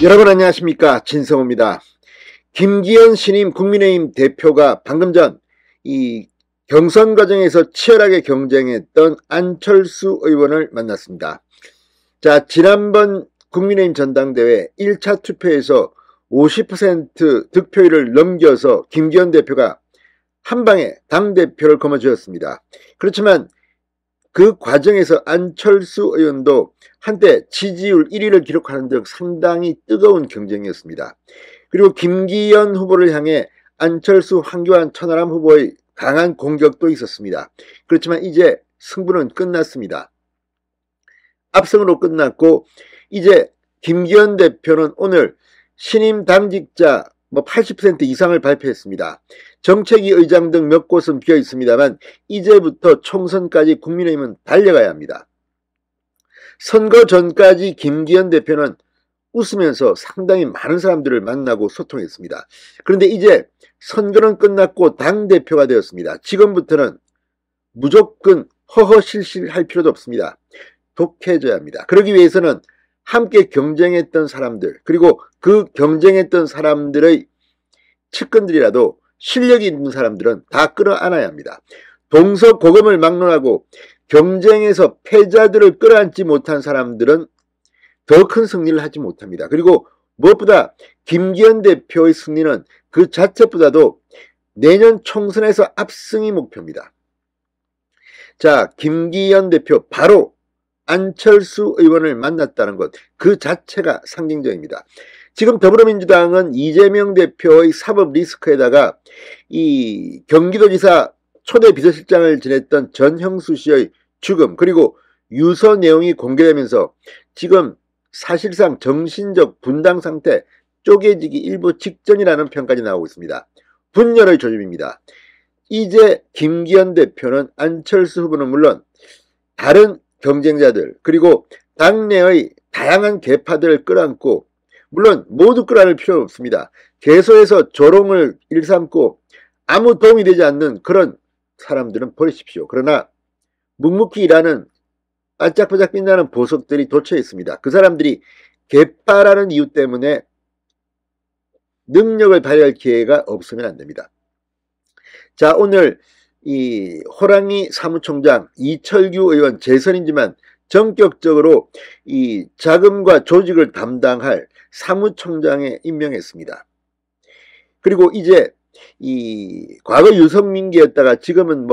여러분 안녕하십니까, 진성호입니다. 김기현 신임 국민의힘 대표가 방금 전 이 경선 과정에서 치열하게 경쟁했던 안철수 의원을 만났습니다. 자, 지난번 국민의힘 전당대회 1차 투표에서 50% 득표율을 넘겨서 김기현 대표가 한방에 당대표를 거머쥐었습니다. 그렇지만 그 과정에서 안철수 의원도 한때 지지율 1위를 기록하는 등 상당히 뜨거운 경쟁이었습니다. 그리고 김기현 후보를 향해 안철수, 황교안, 천하람 후보의 강한 공격도 있었습니다. 그렇지만 이제 승부는 끝났습니다. 압승으로 끝났고, 이제 김기현 대표는 오늘 신임 당직자 80% 이상을 발표했습니다. 정책위 의장 등 몇 곳은 비어 있습니다만 이제부터 총선까지 국민의힘은 달려가야 합니다. 선거 전까지 김기현 대표는 웃으면서 상당히 많은 사람들을 만나고 소통했습니다. 그런데 이제 선거는 끝났고 당대표가 되었습니다. 지금부터는 무조건 허허실실할 필요도 없습니다. 독해져야 합니다. 그러기 위해서는 함께 경쟁했던 사람들, 그리고 그 경쟁했던 사람들의 측근들이라도 실력이 있는 사람들은 다 끌어안아야 합니다. 동서고금을 막론하고 경쟁에서 패자들을 끌어안지 못한 사람들은 더 큰 승리를 하지 못합니다. 그리고 무엇보다 김기현 대표의 승리는 그 자체보다도 내년 총선에서 압승이 목표입니다. 자, 김기현 대표 바로 안철수 의원을 만났다는 것, 그 자체가 상징적입니다. 지금 더불어민주당은 이재명 대표의 사법 리스크에다가 이 경기도지사 초대 비서실장을 지냈던 전형수 씨의 죽음, 그리고 유서 내용이 공개되면서 지금 사실상 정신적 분당 상태, 쪼개지기 일보 직전이라는 평가가 나오고 있습니다. 분열의 조짐입니다. 이제 김기현 대표는 안철수 후보는 물론 다른 경쟁자들, 그리고 당내의 다양한 계파들을 끌어안고, 물론 모두 끌어안을 필요는 없습니다. 개소에서 조롱을 일삼고 아무 도움이 되지 않는 그런 사람들은 버리십시오. 그러나 묵묵히 일하는 반짝반짝 빛나는 보석들이 도처에 있습니다. 그 사람들이 개파라는 이유 때문에 능력을 발휘할 기회가 없으면 안 됩니다. 자, 오늘 이 호랑이 사무총장 이철규 의원 재선이지만 전격적으로 이 자금과 조직을 담당할 사무총장에 임명했습니다. 그리고 이제 이 과거 유승민계였다가 지금은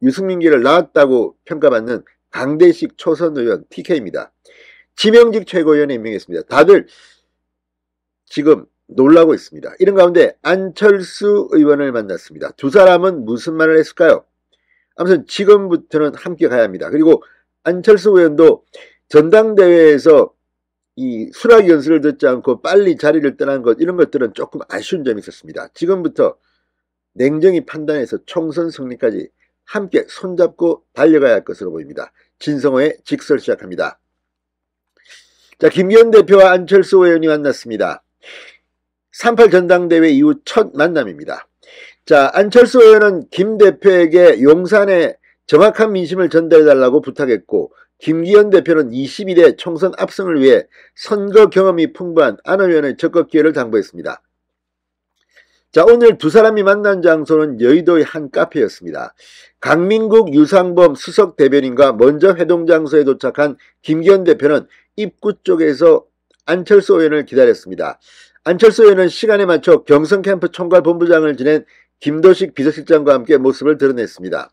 유승민계를 낳았다고 평가받는 강대식 초선 의원 TK입니다. 지명직 최고위원에 임명했습니다. 다들 지금 놀라고 있습니다. 이런 가운데 안철수 의원을 만났습니다. 두 사람은 무슨 말을 했을까요? 아무튼 지금부터는 함께 가야 합니다. 그리고 안철수 의원도 전당대회에서 이 수락 연설을 듣지 않고 빨리 자리를 떠난 것, 이런 것들은 조금 아쉬운 점이 있었습니다. 지금부터 냉정히 판단해서 총선 승리까지 함께 손잡고 달려가야 할 것으로 보입니다. 진성호의 직설 시작합니다. 자, 김기현 대표와 안철수 의원이 만났습니다. 3.8 전당대회 이후 첫 만남입니다. 자, 안철수 의원은 김 대표에게 용산에 정확한 민심을 전달해달라고 부탁했고, 김기현 대표는 22대 총선 압승을 위해 선거 경험이 풍부한 안 의원의 적극 기회를 당부했습니다. 자, 오늘 두 사람이 만난 장소는 여의도의 한 카페였습니다. 강민국 유상범 수석 대변인과 먼저 회동 장소에 도착한 김기현 대표는 입구 쪽에서 안철수 의원을 기다렸습니다. 안철수 의원은 시간에 맞춰 경선 캠프 총괄 본부장을 지낸 김도식 비서실장과 함께 모습을 드러냈습니다.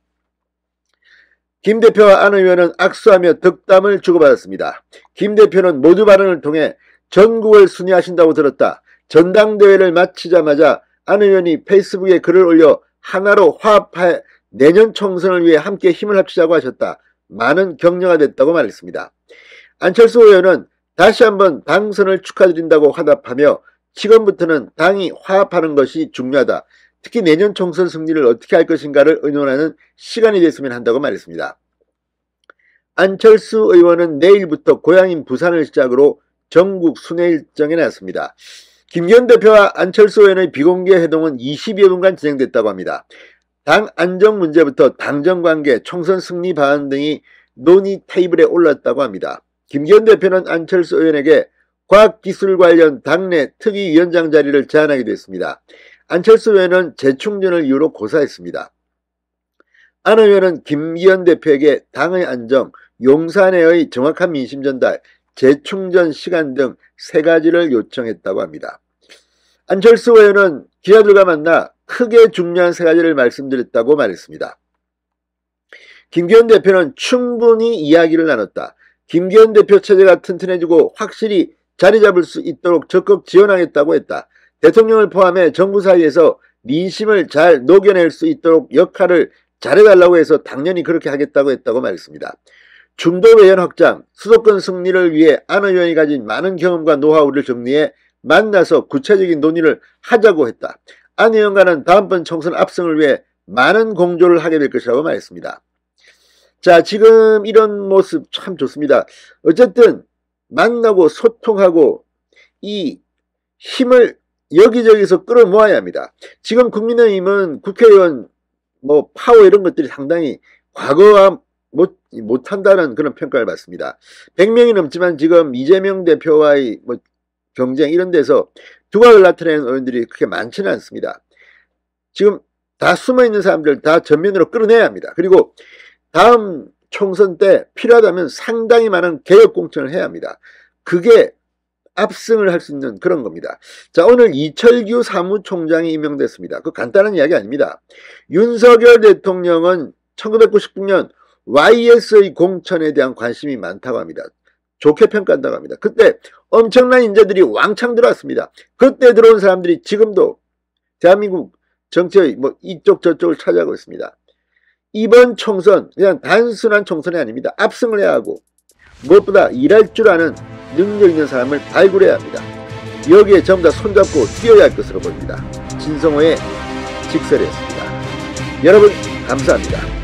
김 대표와 안 의원은 악수하며 덕담을 주고받았습니다. 김 대표는 모두 발언을 통해 전국을 순회하신다고 들었다. 전당대회를 마치자마자 안 의원이 페이스북에 글을 올려 하나로 화합해 내년 총선을 위해 함께 힘을 합치자고 하셨다. 많은 격려가 됐다고 말했습니다. 안철수 의원은 다시 한번 당선을 축하드린다고 화답하며 지금부터는 당이 화합하는 것이 중요하다. 특히 내년 총선 승리를 어떻게 할 것인가를 의논하는 시간이 됐으면 한다고 말했습니다. 안철수 의원은 내일부터 고향인 부산을 시작으로 전국 순회 일정에 나섰습니다. 김기현 대표와 안철수 의원의 비공개 회동은 20여 분간 진행됐다고 합니다. 당 안정 문제부터 당정 관계, 총선 승리 방안 등이 논의 테이블에 올랐다고 합니다. 김기현 대표는 안철수 의원에게 과학기술 관련 당내 특위위원장 자리를 제안하기도 했습니다. 안철수 의원은 재충전을 이유로 고사했습니다. 안 의원은 김기현 대표에게 당의 안정, 용산에의 정확한 민심 전달, 재충전 시간 등 3가지를 요청했다고 합니다. 안철수 의원은 기자들과 만나 크게 중요한 3가지를 말씀드렸다고 말했습니다. 김기현 대표는 충분히 이야기를 나눴다. 김기현 대표 체제가 튼튼해지고 확실히 자리 잡을 수 있도록 적극 지원하겠다고 했다. 대통령을 포함해 정부 사이에서 민심을 잘 녹여낼 수 있도록 역할을 잘해달라고 해서 당연히 그렇게 하겠다고 했다고 말했습니다. 중도 외연 확장, 수도권 승리를 위해 안 의원이 가진 많은 경험과 노하우를 정리해 만나서 구체적인 논의를 하자고 했다. 안 의원과는 다음번 총선 압승을 위해 많은 공조를 하게 될 것이라고 말했습니다. 자, 지금 이런 모습 참 좋습니다. 어쨌든 만나고 소통하고 이 힘을 여기저기서 끌어모아야 합니다. 지금 국민의힘은 국회의원 파워 이런 것들이 상당히 과거와 못한다는 그런 평가를 받습니다. 100명이 넘지만 지금 이재명 대표와의 경쟁 이런 데서 두각을 나타내는 의원들이 그렇게 많지는 않습니다. 지금 다 숨어있는 사람들 다 전면으로 끌어내야 합니다. 그리고 다음 총선 때 필요하다면 상당히 많은 개혁 공천을 해야 합니다. 그게 압승을 할 수 있는 그런 겁니다. 자, 오늘 이철규 사무총장이 임명됐습니다. 그 간단한 이야기 아닙니다. 윤석열 대통령은 1999년 YS의 공천에 대한 관심이 많다고 합니다. 좋게 평가한다고 합니다. 그때 엄청난 인재들이 왕창 들어왔습니다. 그때 들어온 사람들이 지금도 대한민국 정치의 이쪽 저쪽을 차지하고 있습니다. 이번 총선 그냥 단순한 총선이 아닙니다. 압승을 해야 하고 무엇보다 일할 줄 아는 능력 있는 사람을 발굴해야 합니다. 여기에 전부 다 손잡고 뛰어야 할 것으로 보입니다. 진성호의 직설이었습니다. 여러분 감사합니다.